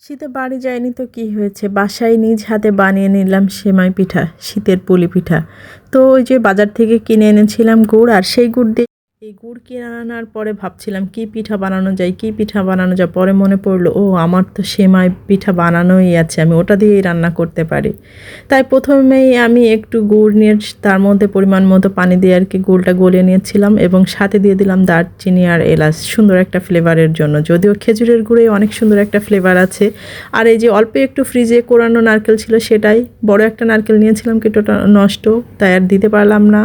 শীতে বাড়ি যায়নি তো কি হয়েছে, বাসায় নিজ হাতে বানিয়ে নিলাম সেমাই পিঠা, শীতের পুলি পিঠা। তো ওই যে বাজার থেকে কিনে এনেছিলাম গুড়, আর সেই গুড় দিয়ে এই গুড় কিনে আনার পরে ভাবছিলাম কি পিঠা বানানো যায়, কি পিঠা বানানো যায়। পরে মনে পড়লো, ও আমার তো সেমাই পিঠা বানানোই আছে, আমি ওটা দিয়েই রান্না করতে পারি। তাই প্রথমেই আমি একটু গুড় নিয়ে তার মধ্যে পরিমাণ মতো পানি দিয়ে আর কি গুড়টা গলিয়ে নিয়েছিলাম, এবং সাথে দিয়ে দিলাম দারচিনি আর এলাচ, সুন্দর একটা ফ্লেভারের জন্য। যদিও খেজুরের গুড়ে অনেক সুন্দর একটা ফ্লেভার আছে। আর এই যে অল্প একটু ফ্রিজে কোরানো নারকেল ছিল, সেটাই বড় একটা নারকেল নিয়েছিলাম, কিছুটা নষ্ট, তাই আর দিতে পারলাম না।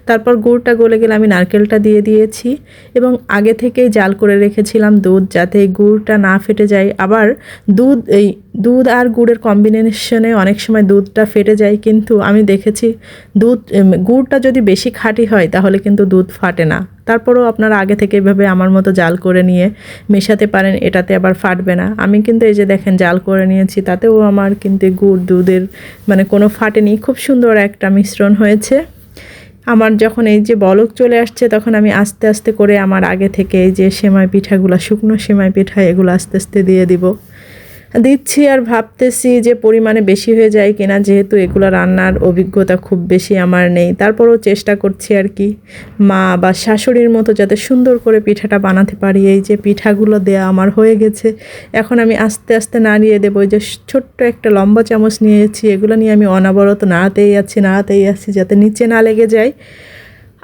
তারপর গুড়টা গলে গেলে আমি নারকেলটা দিয়ে দিয়েছি, এবং আগে থেকেই জাল করে রেখেছিলাম দুধ, যাতে এই গুড়টা না ফেটে যায়। আবার দুধ আর গুড়ের কম্বিনেশনে অনেক সময় দুধটা ফেটে যায়, কিন্তু আমি দেখেছি গুড়টা যদি বেশি খাঁটি হয় তাহলে কিন্তু দুধ ফাটে না। তারপরেও আপনারা আগে থেকে এভাবে আমার মতো জাল করে নিয়ে মেশাতে পারেন, এটাতে আবার ফাটবে না। আমি কিন্তু এই যে দেখেন জাল করে নিয়েছি, তাতেও আমার কিন্তু গুড় দুধের মানে কোনো ফাটেনি, খুব সুন্দর একটা মিশ্রণ হয়েছে। আমার যখন এই যে বলক চলে আসছে, তখন আমি আস্তে আস্তে করে আমার আগে থেকে এই যে সেমাই পিঠাগুলো, শুকনো সেমাই পিঠা, এগুলো আস্তে আস্তে দিয়ে দিচ্ছি। আর ভাবতেছি যে পরিমাণে বেশি হয়ে যায় কিনা, যেহেতু এগুলো রান্নার অভিজ্ঞতা খুব বেশি আমার নেই। তারপরেও চেষ্টা করছি আর কি, মা বা শাশুড়ির মতো যাতে সুন্দর করে পিঠাটা বানাতে পারি। এই যে পিঠাগুলো দেয়া আমার হয়ে গেছে, এখন আমি আস্তে আস্তে নাড়িয়ে দেবো। এই যে ছোট্ট একটা লম্বা চামচ নিয়েছি, এগুলো নিয়ে আমি অনবরত নাড়াতেই আছি যাতে নিচে না লেগে যায়,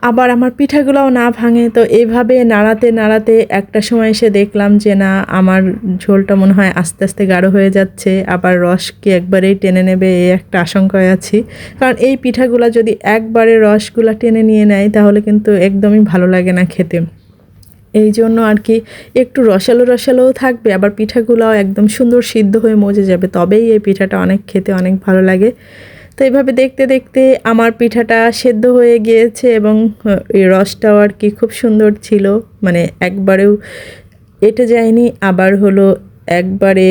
আবার আমার পিঠাগুলোও না ভাঙে। তো এইভাবে নাড়াতে নাড়াতে একটা সময় এসে দেখলাম যে না, আমার ঝোলটা মনে হয় আস্তে আস্তে গাঢ় হয়ে যাচ্ছে, আবার রস কি একবারেই টেনে নেবে, এই একটা আশঙ্কায় আছি। কারণ এই পিঠাগুলো যদি একবারে রসগুলা টেনে নিয়ে নেয় তাহলে কিন্তু একদমই ভালো লাগে না খেতে। এই জন্য আর কি একটু রসালো রসালোও থাকবে, আবার পিঠাগুলোও একদম সুন্দর সিদ্ধ হয়ে মজে যাবে, তবেই এই পিঠাটা খেতে অনেক ভালো লাগে। তো এইভাবে দেখতে দেখতে আমার পিঠাটা সেদ্ধ হয়ে গিয়েছে, এবং এই রসটাও আর কি খুব সুন্দর ছিল, মানে একবারেও এঁটে যায়নি, আবার একবারে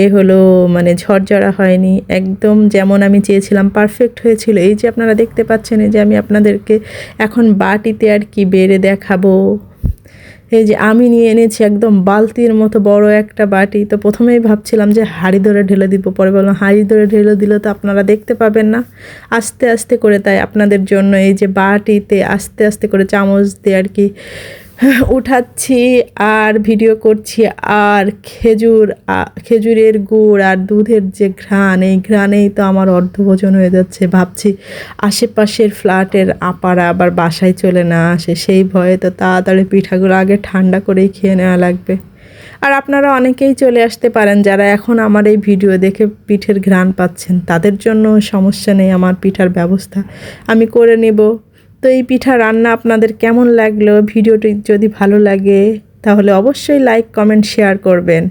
মানে ঝরঝরা হয়নি, একদম যেমন আমি চেয়েছিলাম পারফেক্ট হয়েছিল। এই যে আপনারা দেখতে পাচ্ছেন, এই যে আমি আপনাদেরকে এখন বাটিতে আর কি বেড়ে দেখাবো। এই যে আমি নিয়ে এনেছি একদম বালতির মতো বড় একটা বাটি। তো প্রথমেই ভাবছিলাম যে হাঁড়ি ধরে ঢেলে দিব, পরে বললাম হাঁড়ি ধরে ঢেলে দিলে তো আপনারা দেখতে পাবেন না, আস্তে আস্তে করে। তাই আপনাদের জন্য এই যে বাটিতে আস্তে আস্তে করে চামচ দিয়ে আর কি উঠাচ্ছি আর ভিডিও করছি। আর খেজুরের গুড় আর দুধের যে ঘ্রাণ, এই ঘ্রাণেই তো আমার অর্ধভোজন হয়ে যাচ্ছে। ভাবছি আশেপাশের ফ্ল্যাটের আপারা আবার বাসায় চলে না আসে, সেই ভয়ে তো তাড়াতাড়ি পিঠাগুলো আগে ঠান্ডা করেই খেয়ে নেওয়া লাগবে। আর আপনারা অনেকেই চলে আসতে পারেন যারা এখন আমার এই ভিডিও দেখে পিঠের ঘ্রাণ পাচ্ছেন, তাদের জন্য সমস্যা নেই, আমার পিঠার ব্যবস্থা আমি করে নেব। তো এই পিঠা রান্না আপনাদের কেমন লাগলো, ভিডিওটি যদি ভালো লাগে তাহলে অবশ্যই লাইক কমেন্ট শেয়ার করবেন।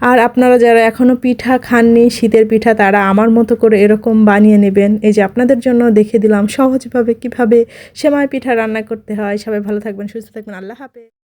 আর আপনারা যারা এখনও পিঠা খাননি, শীতের পিঠা, তারা আমার মতো করে এরকম বানিয়ে নেবেন। এই যে আপনাদের জন্য দেখে দিলাম সহজভাবে কিভাবে সেমাই পিঠা রান্না করতে হয়। সবাই ভালো থাকবেন, সুস্থ থাকবেন, আল্লাহ হাফেজ।